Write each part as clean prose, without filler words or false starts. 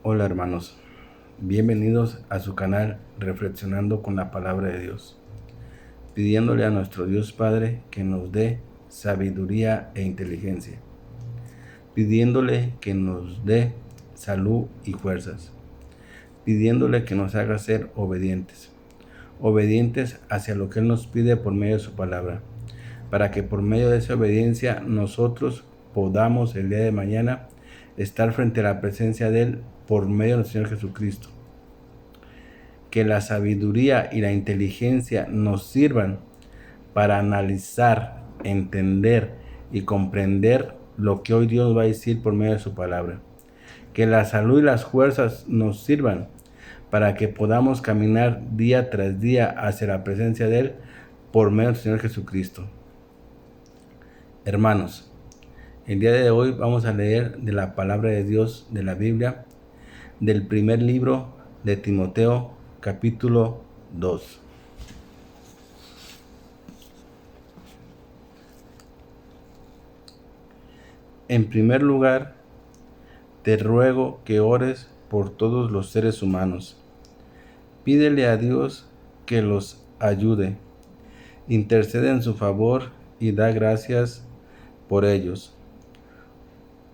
Hola hermanos, bienvenidos a su canal Reflexionando con la Palabra de Dios, pidiéndole a nuestro Dios Padre que nos dé sabiduría e inteligencia, pidiéndole que nos dé salud y fuerzas, pidiéndole que nos haga ser obedientes hacia lo que Él nos pide por medio de su palabra, para que por medio de esa obediencia nosotros podamos el día de mañana estar frente a la presencia de Él por medio del Señor Jesucristo. Que la sabiduría y la inteligencia nos sirvan para analizar, entender y comprender lo que hoy Dios va a decir por medio de su palabra. Que la salud y las fuerzas nos sirvan para que podamos caminar día tras día hacia la presencia de Él por medio del Señor Jesucristo. Hermanos, el día de hoy vamos a leer de la palabra de Dios de la Biblia, del primer libro de Timoteo, capítulo 2. En primer lugar, te ruego que ores por todos los seres humanos. Pídele a Dios que los ayude, intercede en su favor y da gracias por ellos.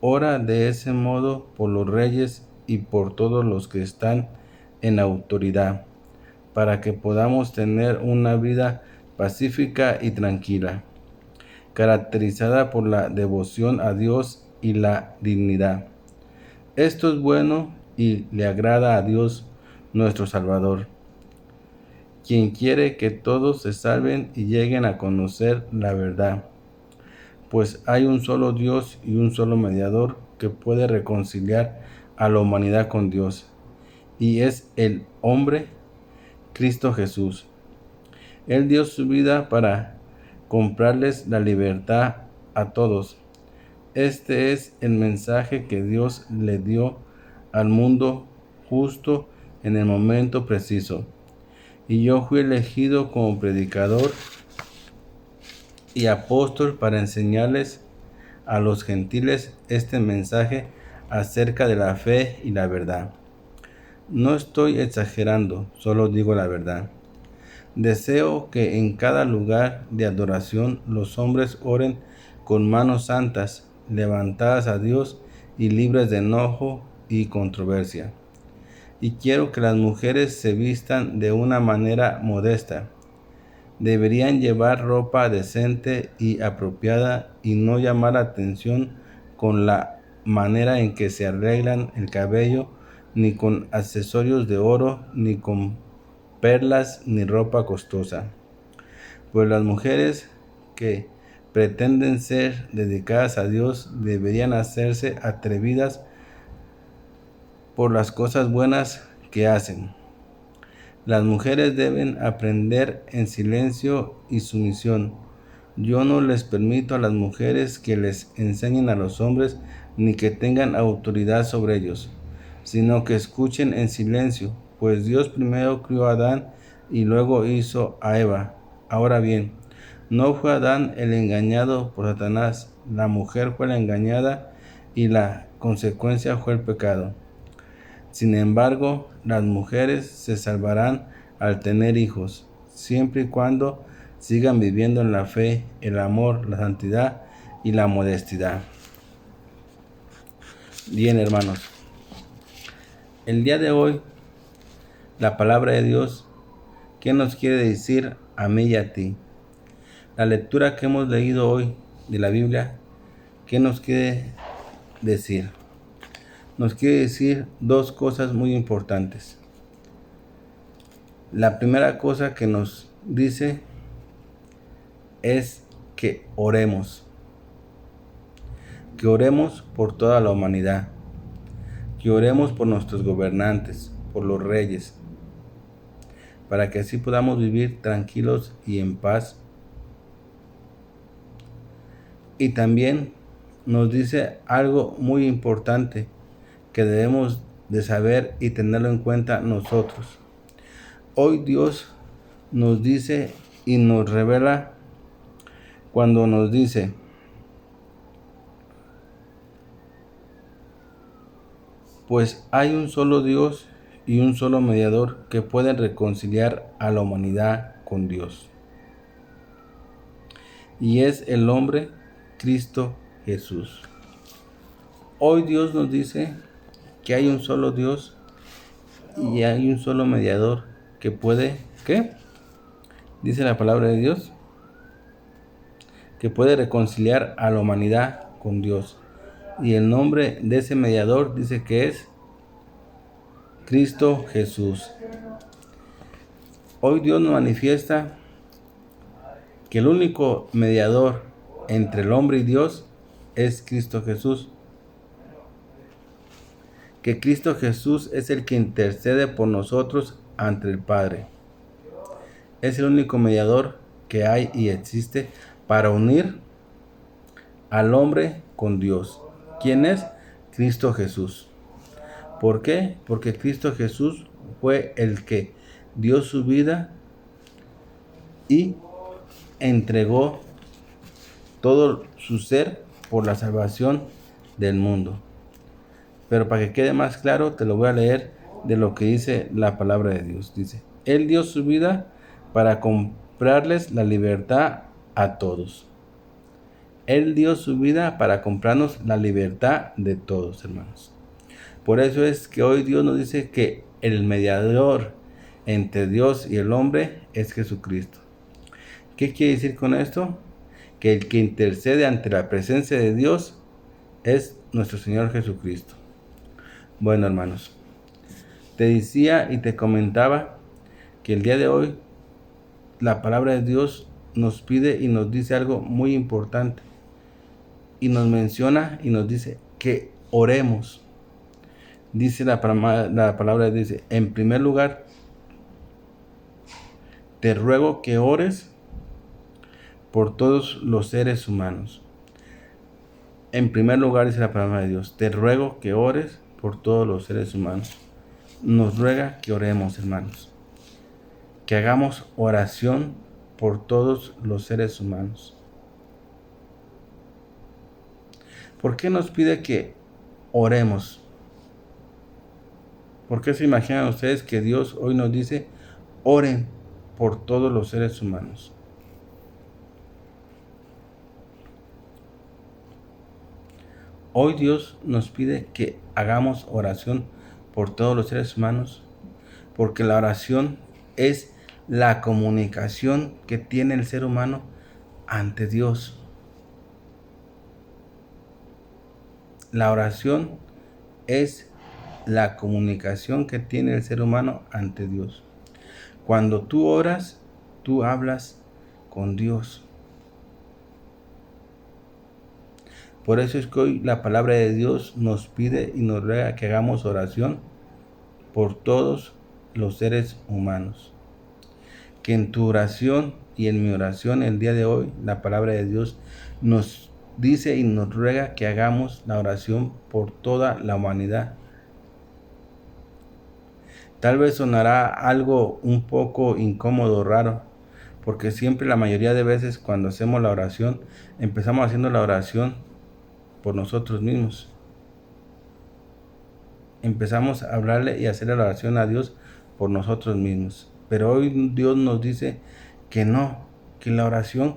Ora de ese modo por los reyes y por todos los que están en autoridad, para que podamos tener una vida pacífica y tranquila, caracterizada por la devoción a Dios y la dignidad. Esto es bueno y le agrada a Dios nuestro Salvador, quien quiere que todos se salven y lleguen a conocer la verdad. Pues hay un solo Dios y un solo mediador que puede reconciliar a la humanidad con Dios, y es el hombre Cristo Jesús. Él dio su vida para comprarles la libertad a todos. Este es el mensaje que Dios le dio al mundo justo en el momento preciso. Y yo fui elegido como predicador y apóstol para enseñarles a los gentiles este mensaje acerca de la fe y la verdad. No estoy exagerando, solo digo la verdad. Deseo que en cada lugar de adoración los hombres oren con manos santas, levantadas a Dios y libres de enojo y controversia. Y quiero que las mujeres se vistan de una manera modesta. Deberían llevar ropa decente y apropiada y no llamar la atención con la manera en que se arreglan el cabello, ni con accesorios de oro, ni con perlas, ni ropa costosa. Pues las mujeres que pretenden ser dedicadas a Dios deberían hacerse atrevidas por las cosas buenas que hacen. Las mujeres deben aprender en silencio y sumisión. Yo no les permito a las mujeres que les enseñen a los hombres ni que tengan autoridad sobre ellos, sino que escuchen en silencio, pues Dios primero crió a Adán y luego hizo a Eva. Ahora bien, no fue Adán el engañado por Satanás, la mujer fue la engañada y la consecuencia fue el pecado. Sin embargo, las mujeres se salvarán al tener hijos, siempre y cuando sigan viviendo en la fe, el amor, la santidad y la modestidad. Bien, hermanos, el día de hoy, la palabra de Dios, ¿qué nos quiere decir a mí y a ti? La lectura que hemos leído hoy de la Biblia, ¿qué nos quiere decir? Nos quiere decir dos cosas muy importantes. La primera cosa que nos dice es que oremos por toda la humanidad, que oremos por nuestros gobernantes, por los reyes, para que así podamos vivir tranquilos y en paz. Y también nos dice algo muy importante que debemos de saber y tenerlo en cuenta nosotros. Hoy Dios nos dice y nos revela cuando nos dice: Pues hay un solo Dios y un solo mediador que puede reconciliar a la humanidad con Dios. Y es el hombre Cristo Jesús. Hoy Dios nos dice que hay un solo Dios y hay un solo mediador que puede, ¿qué? Dice la palabra de Dios, que puede reconciliar a la humanidad con Dios. Y el nombre de ese mediador dice que es Cristo Jesús. Hoy Dios nos manifiesta que el único mediador entre el hombre y Dios es Cristo Jesús. Que Cristo Jesús es el que intercede por nosotros ante el Padre. Es el único mediador que hay y existe para unir al hombre con Dios. ¿Quién es? Cristo Jesús. ¿Por qué? Porque Cristo Jesús fue el que dio su vida y entregó todo su ser por la salvación del mundo. Pero para que quede más claro, te lo voy a leer de lo que dice la palabra de Dios. Dice, Él dio su vida para comprarles la libertad a todos. Él dio su vida para comprarnos la libertad de todos, hermanos. Por eso es que hoy Dios nos dice que el mediador entre Dios y el hombre es Jesucristo. ¿Qué quiere decir con esto? Que el que intercede ante la presencia de Dios es nuestro Señor Jesucristo. Bueno, hermanos, te decía y te comentaba que el día de hoy la palabra de Dios nos pide y nos dice algo muy importante. Y nos menciona y nos dice que oremos. Dice la palabra, dice, en primer lugar, te ruego que ores por todos los seres humanos. En primer lugar, dice la palabra de Dios, te ruego que ores por todos los seres humanos. Nos ruega que oremos, hermanos. Que hagamos oración por todos los seres humanos. ¿Por qué nos pide que oremos? ¿Por qué se imaginan ustedes que Dios hoy nos dice, oren por todos los seres humanos? Hoy Dios nos pide que hagamos oración por todos los seres humanos, porque la oración es la comunicación que tiene el ser humano ante Dios. La oración es la comunicación que tiene el ser humano ante Dios. Cuando tú oras, tú hablas con Dios. Por eso es que hoy la palabra de Dios nos pide y nos ruega que hagamos oración por todos los seres humanos. Que en tu oración y en mi oración el día de hoy, la palabra de Dios nos dice y nos ruega que hagamos la oración por toda la humanidad. Tal vez sonará algo un poco incómodo, raro, porque siempre la mayoría de veces cuando hacemos la oración, empezamos haciendo la oración por nosotros mismos. Empezamos a hablarle y hacer la oración a Dios por nosotros mismos. Pero hoy Dios nos dice que no, que la oración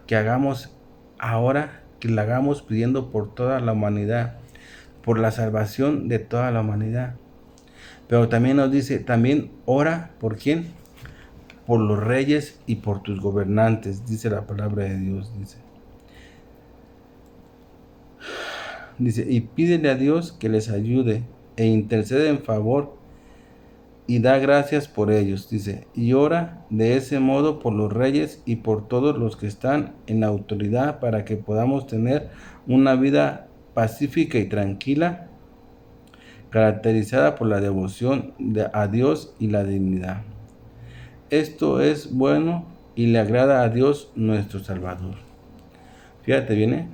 que hagamos ahora, que la hagamos pidiendo por toda la humanidad, por la salvación de toda la humanidad. Pero también nos dice, también ora por quién, por los reyes y por tus gobernantes, dice la palabra de Dios, dice, y pídele a Dios que les ayude e intercede en favor y da gracias por ellos, dice, y ora de ese modo por los reyes y por todos los que están en la autoridad para que podamos tener una vida pacífica y tranquila, caracterizada por la devoción a Dios y la dignidad. Esto es bueno y le agrada a Dios nuestro Salvador. Fíjate bien,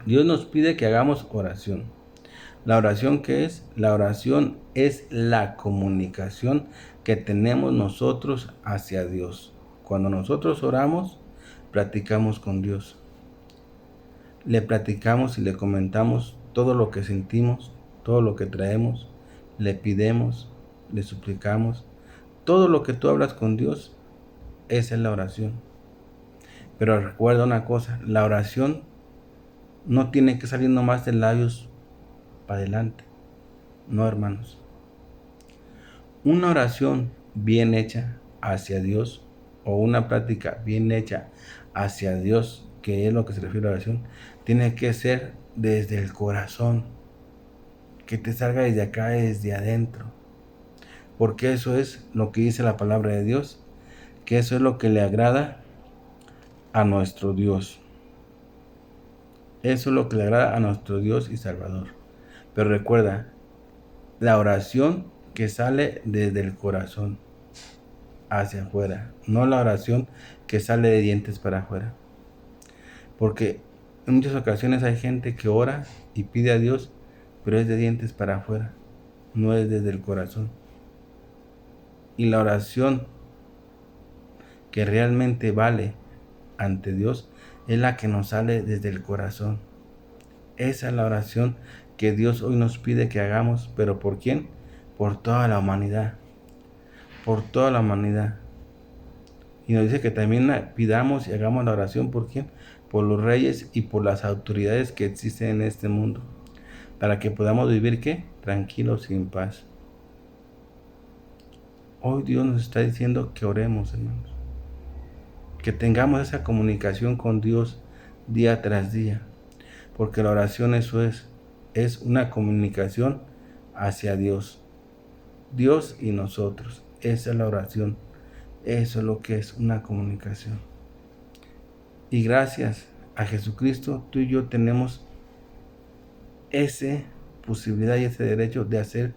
Dios nos pide que hagamos oración. ¿La oración qué es? La oración es la comunicación que tenemos nosotros hacia Dios. Cuando nosotros oramos, platicamos con Dios. Le platicamos y le comentamos todo lo que sentimos, todo lo que traemos, le pidemos, le suplicamos. Todo lo que tú hablas con Dios, esa es la oración. Pero recuerda una cosa, la oración no tiene que salir nomás de labios para adelante. No, hermanos. Una oración bien hecha hacia Dios o una práctica bien hecha hacia Dios, que es lo que se refiere a la oración, tiene que ser desde el corazón, que te salga desde acá, desde adentro. Porque eso es lo que dice la palabra de Dios, que eso es lo que le agrada a nuestro Dios. Eso es lo que le agrada a nuestro Dios y Salvador. Pero recuerda, la oración que sale desde el corazón hacia afuera, no la oración que sale de dientes para afuera. Porque en muchas ocasiones hay gente que ora y pide a Dios, pero es de dientes para afuera, no es desde el corazón. Y la oración que realmente vale ante Dios es la que nos sale desde el corazón. Esa es la oración que Dios hoy nos pide que hagamos, pero ¿por quién? Por toda la humanidad. Por toda la humanidad. Y nos dice que también pidamos y hagamos la oración ¿por quién? Por los reyes y por las autoridades que existen en este mundo, para que podamos vivir ¿qué? Tranquilos y en paz. Hoy Dios nos está diciendo que oremos, hermanos, que tengamos esa comunicación con Dios día tras día, porque la oración eso es una comunicación hacia Dios, Dios y nosotros. Esa es la oración, eso es lo que es una comunicación. Y gracias a Jesucristo, tú y yo tenemos esa posibilidad y ese derecho de hacer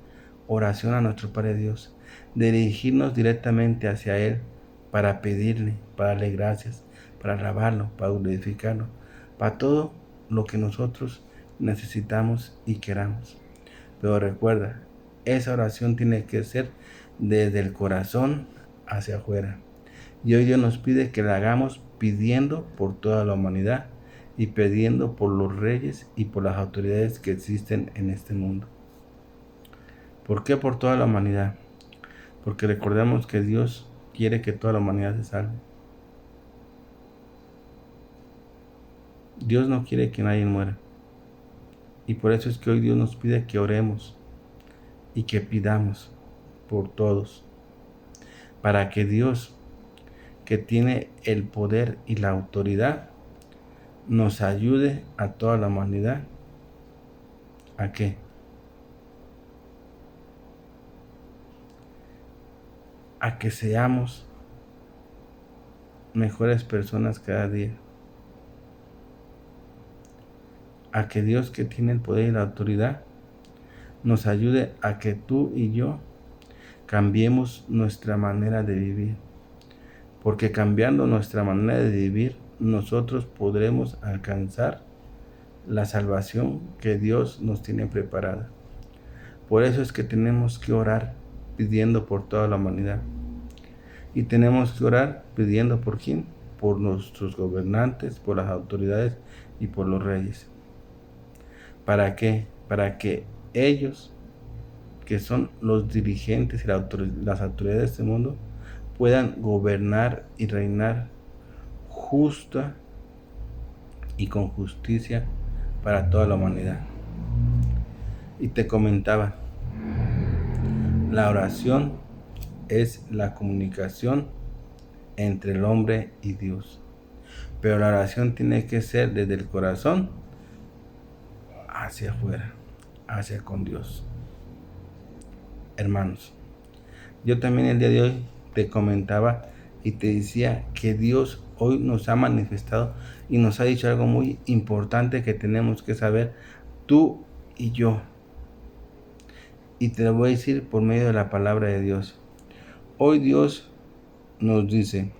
oración a nuestro Padre Dios, de dirigirnos directamente hacia Él para pedirle, para darle gracias, para alabarlo, para glorificarlo, para todo lo que nosotros necesitamos y queramos. Pero recuerda, esa oración tiene que ser desde el corazón hacia afuera. Y hoy Dios nos pide que la hagamos pidiendo por toda la humanidad y pidiendo por los reyes y por las autoridades que existen en este mundo. ¿Por qué por toda la humanidad? Porque recordemos que Dios quiere que toda la humanidad se salve. Dios no quiere que nadie muera. Y por eso es que hoy Dios nos pide que oremos y que pidamos por todos, para que Dios, que tiene el poder y la autoridad, nos ayude a toda la humanidad. ¿A qué? A que seamos mejores personas cada día. A que Dios, que tiene el poder y la autoridad, nos ayude a que tú y yo cambiemos nuestra manera de vivir. Porque cambiando nuestra manera de vivir, nosotros podremos alcanzar la salvación que Dios nos tiene preparada. Por eso es que tenemos que orar pidiendo por toda la humanidad. Y tenemos que orar pidiendo por quién, por nuestros gobernantes, por las autoridades y por los reyes. ¿Para qué? Para que ellos, que son los dirigentes y las autoridades de este mundo, puedan gobernar y reinar justa y con justicia para toda la humanidad. Y te comentaba, la oración es la comunicación entre el hombre y Dios. Pero la oración tiene que ser desde el corazón hacia afuera, hacia con Dios. Hermanos, yo también el día de hoy te comentaba y te decía que Dios hoy nos ha manifestado y nos ha dicho algo muy importante que tenemos que saber tú y yo. Y te lo voy a decir por medio de la palabra de Dios. Hoy Dios nos dice: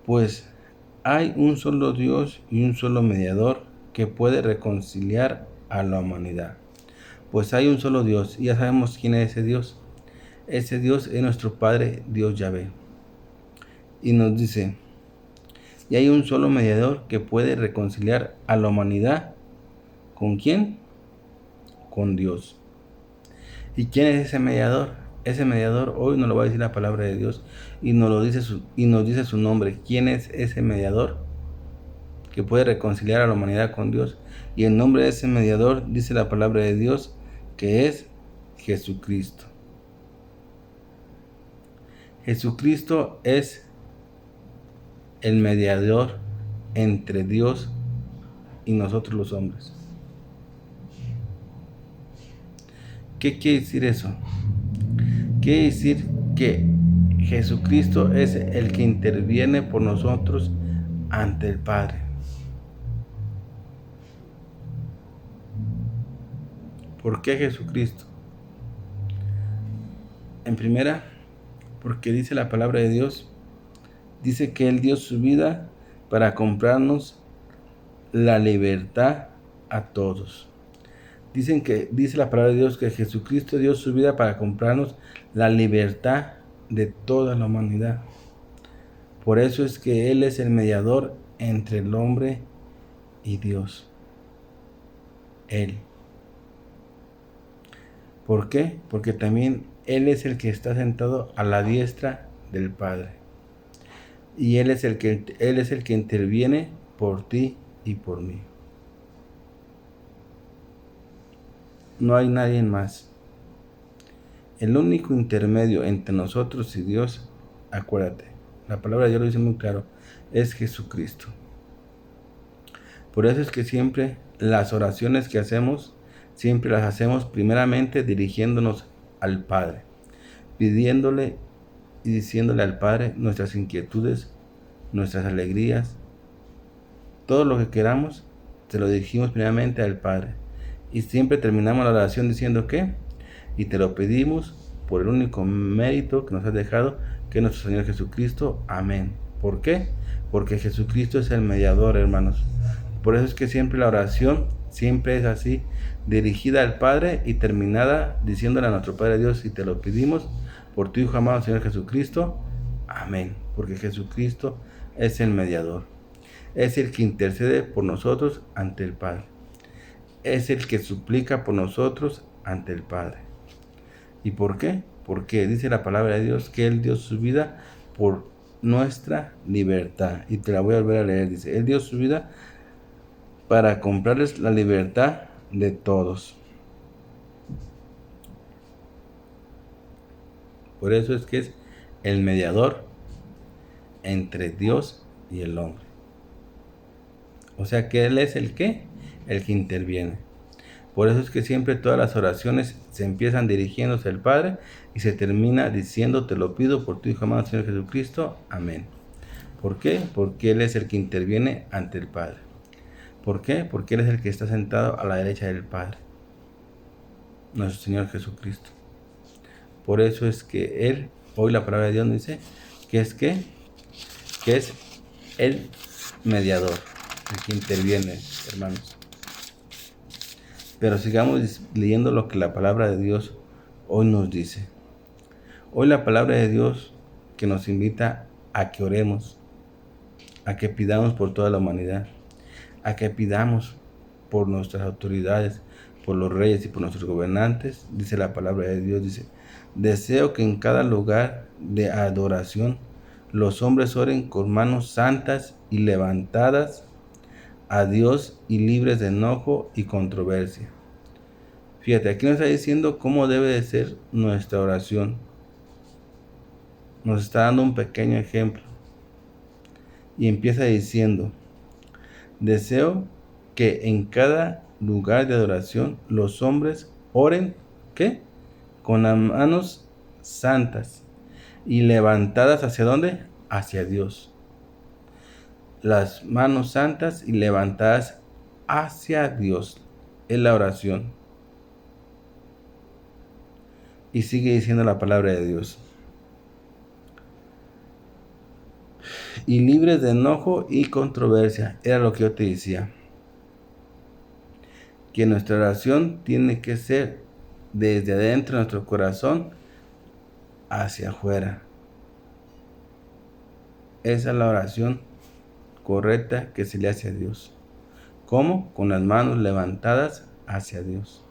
pues hay un solo Dios y un solo mediador que puede reconciliar a la humanidad. Pues hay un solo Dios y ya sabemos quién es ese Dios. Ese Dios es nuestro Padre, Dios Yahvé. Y nos dice Y hay un solo mediador que puede reconciliar a la humanidad. ¿Con quién? Con Dios. ¿Y quién es ese mediador? Ese mediador hoy nos lo va a decir la palabra de Dios y nos dice su nombre. ¿Quién es ese mediador que puede reconciliar a la humanidad con Dios? Y el nombre de ese mediador dice la palabra de Dios que es Jesucristo. Jesucristo es el mediador entre Dios y nosotros los hombres. ¿Qué quiere decir eso? Quiere decir que Jesucristo es el que interviene por nosotros ante el Padre. ¿Por qué Jesucristo? En primera, porque dice la palabra de Dios, dice que Él dio su vida para comprarnos la libertad a todos. Dice la palabra de Dios que Jesucristo dio su vida para comprarnos la libertad de toda la humanidad. Por eso es que Él es el mediador entre el hombre y Dios. Él. ¿Por qué? Porque también Él es el que está sentado a la diestra del Padre. Y Él es el que interviene por ti y por mí. No hay nadie más. El único intermedio entre nosotros y Dios, acuérdate, la palabra de Dios lo dice muy claro, es Jesucristo. Por eso es que siempre las oraciones que hacemos, siempre las hacemos primeramente dirigiéndonos al Padre, pidiéndole y diciéndole al Padre nuestras inquietudes, nuestras alegrías, todo lo que queramos, se lo dirigimos primeramente al Padre. Y siempre terminamos la oración diciendo que, y te lo pedimos por el único mérito que nos has dejado, que es nuestro Señor Jesucristo. Amén. ¿Por qué? Porque Jesucristo es el mediador, hermanos. Por eso es que siempre la oración siempre es así, dirigida al Padre y terminada diciéndole a nuestro Padre Dios, y te lo pedimos por tu Hijo amado Señor Jesucristo. Amén. Porque Jesucristo es el mediador. Es el que intercede por nosotros ante el Padre. Es el que suplica por nosotros ante el Padre. ¿Y por qué? Porque dice la palabra de Dios que Él dio su vida por nuestra libertad. Y te la voy a volver a leer. Dice, Él dio su vida para comprarles la libertad de todos. Por eso es que es el mediador entre Dios y el hombre. O sea que Él es el que interviene. Por eso es que siempre todas las oraciones se empiezan dirigiéndose al Padre y se termina diciendo, te lo pido por tu Hijo amado Señor Jesucristo. Amén. ¿Por qué? Porque Él es el que interviene ante el Padre. ¿Por qué? Porque Él es el que está sentado a la derecha del Padre, nuestro Señor Jesucristo. Por eso es que Él, hoy la palabra de Dios nos dice que es el mediador, el que interviene, hermanos. Pero sigamos leyendo lo que la palabra de Dios hoy nos dice. Hoy la palabra de Dios que nos invita a que oremos, a que pidamos por toda la humanidad, a que pidamos por nuestras autoridades, por los reyes y por nuestros gobernantes. Dice la palabra de Dios, dice, deseo que en cada lugar de adoración los hombres oren con manos santas y levantadas a Dios y libres de enojo y controversia. Fíjate, aquí nos está diciendo cómo debe de ser nuestra oración. Nos está dando un pequeño ejemplo. Y empieza diciendo, deseo que en cada lugar de adoración los hombres oren, ¿qué? Con las manos santas y levantadas ¿hacia dónde? Hacia Dios. Las manos santas y levantadas hacia Dios es la oración. Y sigue diciendo la palabra de Dios. Y libres de enojo y controversia. Era lo que yo te decía. Que nuestra oración tiene que ser desde adentro de nuestro corazón hacia afuera. Esa es la oración correcta que se le hace a Dios. ¿Cómo? Con las manos levantadas hacia Dios.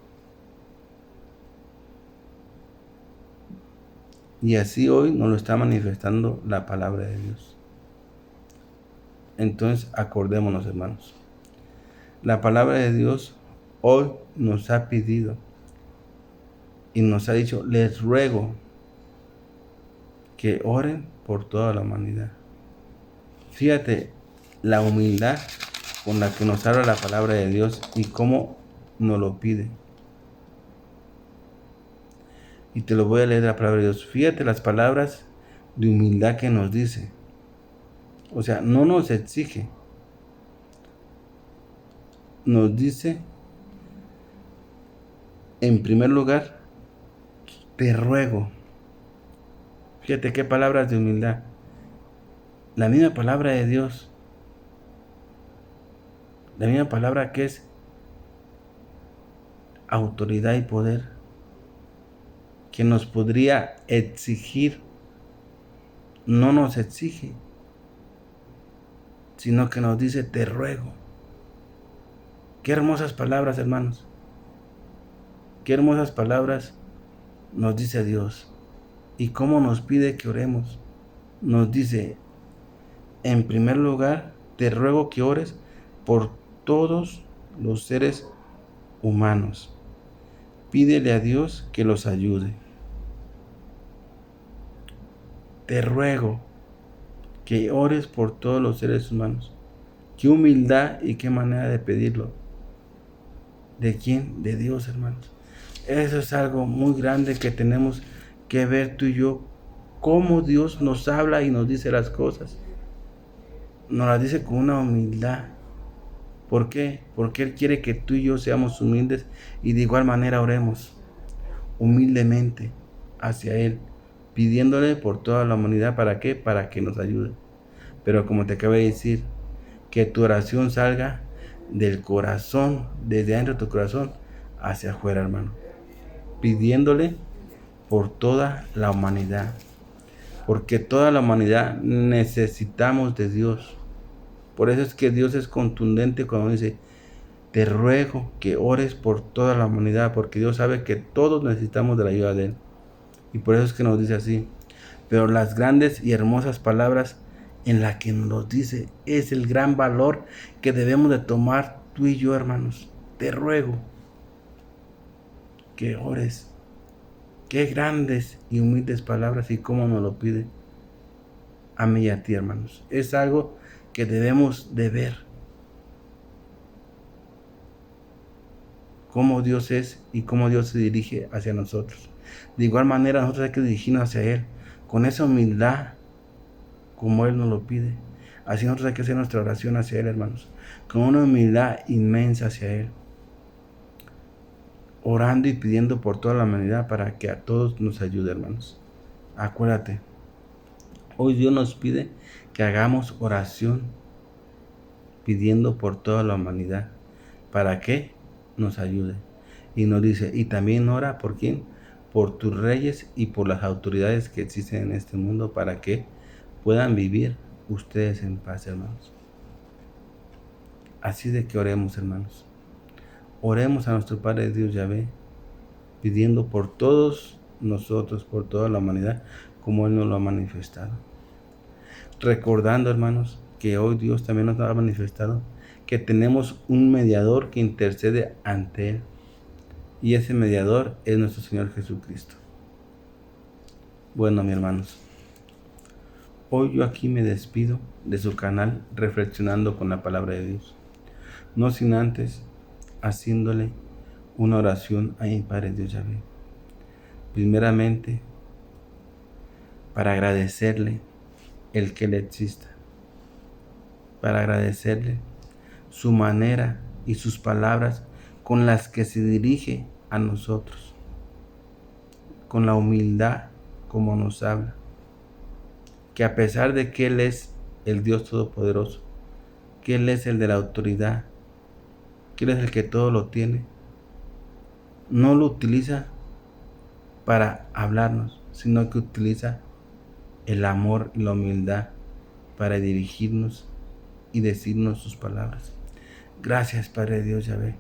Y así hoy nos lo está manifestando la palabra de Dios. Entonces acordémonos, hermanos. La palabra de Dios hoy nos ha pedido y nos ha dicho: les ruego que oren por toda la humanidad. Fíjate la humildad con la que nos habla la palabra de Dios y cómo nos lo pide. Y te lo voy a leer la palabra de Dios. Fíjate las palabras de humildad que nos dice. O sea, no nos exige. Nos dice, en primer lugar, te ruego. Fíjate qué palabras de humildad. La misma palabra de Dios. La misma palabra que es autoridad y poder, que nos podría exigir, no nos exige, sino que nos dice: te ruego. Qué hermosas palabras, hermanos. Qué hermosas palabras nos dice Dios. Y cómo nos pide que oremos. Nos dice: en primer lugar, te ruego que ores por todos los seres humanos. Pídele a Dios que los ayude. Te ruego que ores por todos los seres humanos. Qué humildad y qué manera de pedirlo. ¿De quién? De Dios, hermanos. Eso es algo muy grande que tenemos que ver tú y yo. Cómo Dios nos habla y nos dice las cosas. Nos las dice con una humildad. ¿Por qué? Porque Él quiere que tú y yo seamos humildes y de igual manera oremos humildemente hacia Él, pidiéndole por toda la humanidad. ¿Para qué? Para que nos ayude. Pero como te acabo de decir, que tu oración salga del corazón, desde adentro de tu corazón hacia afuera, hermano, pidiéndole por toda la humanidad, porque toda la humanidad necesitamos de Dios. Por eso es que Dios es contundente cuando dice: te ruego que ores por toda la humanidad, porque Dios sabe que todos necesitamos de la ayuda de Él. Y por eso es que nos dice así. Pero las grandes y hermosas palabras en la que nos dice es el gran valor que debemos de tomar tú y yo, hermanos. Te ruego que ores. Qué grandes y humildes palabras y cómo nos lo pide a mí y a ti, hermanos. Es algo que debemos de ver. Cómo Dios es y cómo Dios se dirige hacia nosotros. De igual manera nosotros hay que dirigirnos hacia Él con esa humildad como Él nos lo pide. Así nosotros hay que hacer nuestra oración hacia Él, hermanos, con una humildad inmensa hacia Él, orando y pidiendo por toda la humanidad para que a todos nos ayude, hermanos. Acuérdate, hoy Dios nos pide que hagamos oración pidiendo por toda la humanidad para que nos ayude. Y nos dice: y también ora por quién, por tus reyes y por las autoridades que existen en este mundo, para que puedan vivir ustedes en paz, hermanos. Así de que oremos, hermanos. Oremos a nuestro Padre Dios Yahvé, pidiendo por todos nosotros, por toda la humanidad, como Él nos lo ha manifestado. Recordando, hermanos, que hoy Dios también nos ha manifestado que tenemos un mediador que intercede ante Él. Y ese mediador es nuestro Señor Jesucristo. Bueno, mis hermanos, hoy yo aquí me despido de su canal Reflexionando con la Palabra de Dios. No sin antes haciéndole una oración a mi Padre Dios Yahvé. Primeramente, para agradecerle el que Él exista. Para agradecerle su manera y sus palabras con las que se dirige a nosotros, con la humildad como nos habla, que a pesar de que Él es el Dios Todopoderoso, que Él es el de la autoridad, que Él es el que todo lo tiene, no lo utiliza para hablarnos, sino que utiliza el amor y la humildad para dirigirnos y decirnos sus palabras. Gracias, Padre Dios Yahvé.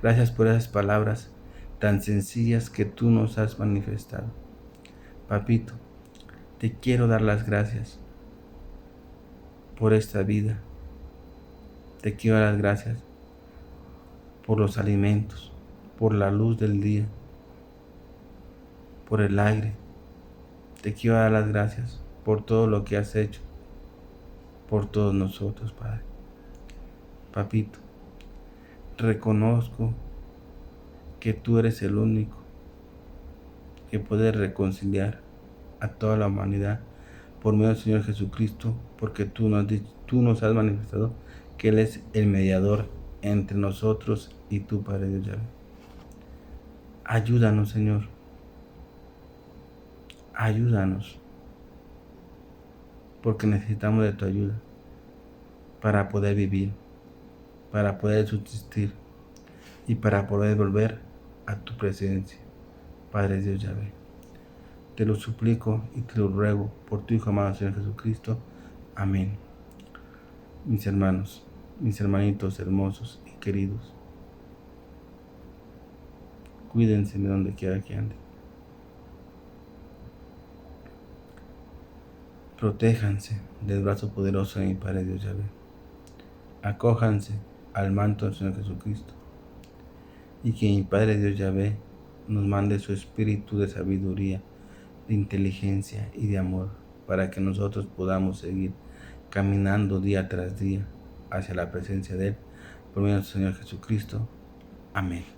Gracias por esas palabras tan sencillas que tú nos has manifestado. Papito, te quiero dar las gracias por esta vida. Te quiero dar las gracias por los alimentos, por la luz del día, por el aire. Te quiero dar las gracias por todo lo que has hecho, por todos nosotros, Padre. Papito, reconozco que tú eres el único que puede reconciliar a toda la humanidad por medio del Señor Jesucristo, porque tú nos has manifestado que Él es el mediador entre nosotros y tú, Padre Dios Yahvé. Ayúdanos, Señor. Ayúdanos, porque necesitamos de tu ayuda para poder vivir, para poder subsistir y para poder volver a tu presencia, Padre Dios Yahvé. Te lo suplico y te lo ruego por tu Hijo amado Señor Jesucristo. Amén. Mis hermanos, mis hermanitos hermosos y queridos, cuídense de donde quiera que anden. Protéjanse del brazo poderoso de mi Padre Dios Yahvé. Acójanse al manto del Señor Jesucristo. Y que mi Padre Dios Yahvé nos mande su espíritu de sabiduría, de inteligencia y de amor, para que nosotros podamos seguir caminando día tras día hacia la presencia de Él, por medio del Señor Jesucristo. Amén.